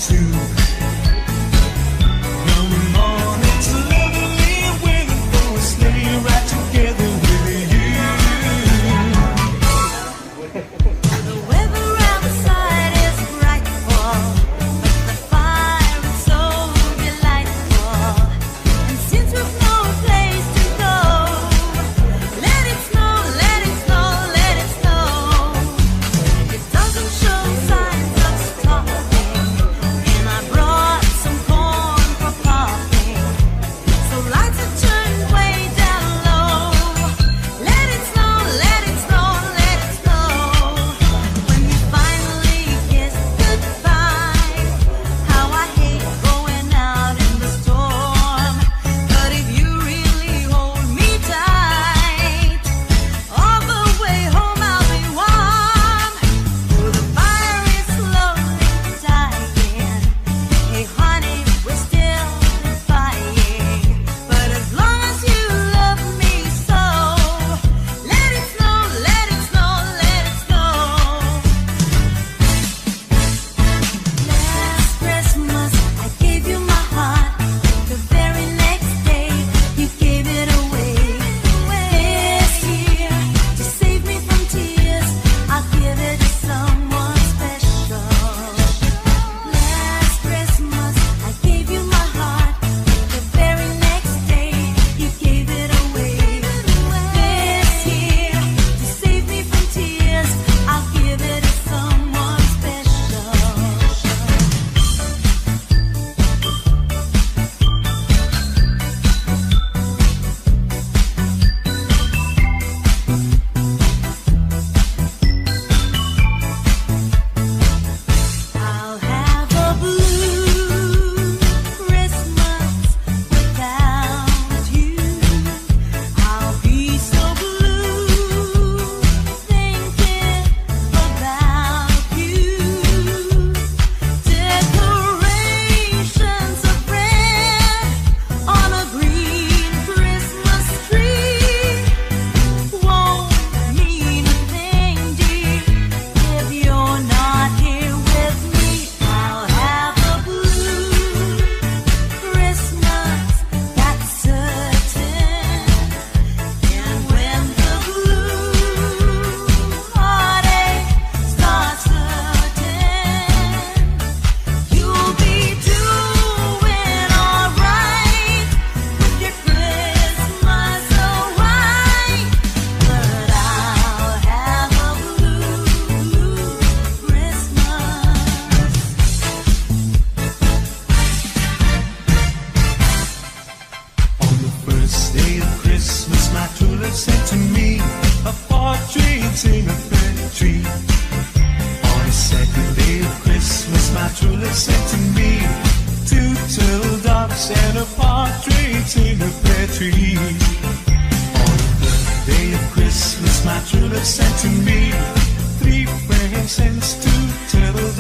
too. Come on, it's lovely waiting for a sleigh ride together with you. The weather outside is frightful, but the fire is so delightful. And since we've no place to go, let it snow, let it snow, let it snow. It doesn't show signs of stopping, and I brought some corn for popping. So lights are turned way down low. Let it snow, let it snow, let it snow. When we finally kiss goodbye, how I hate going out in the storm. But if you really hold me tight, all the way home I'll be warm. Oh, the fire is slowly dying. Hey honey, we're still defying. But as long as you love me so, let it snow, let it snow, let it snow. Last Christmas I gave you my heart. The very next day you gave it away. This year, to save me from tears, I'll give it to someone special. Last Christmas I gave you my heart. The very next day you gave it away. This year, to save me from tears, I'll give it to someone special. I'll have a blue Christmas without you. I'll be so blue thinking about you. Decorations of red on a green Christmas tree won't mean a thing, dear, if you're not here with me. I'll have a blue Christmas, that's certain. And when the blue heartache starts hurting, you'll be doing alright with your Christmas so white. But I'll have a blue Christmas. On the first day of Christmas, my true love sent to me a partridge in a pear tree. On the second day of Christmas, my true love sent to me two turtle doves and a partridge in a pear tree. On the third day of Christmas, my true love sent to me three frankincense, two turtle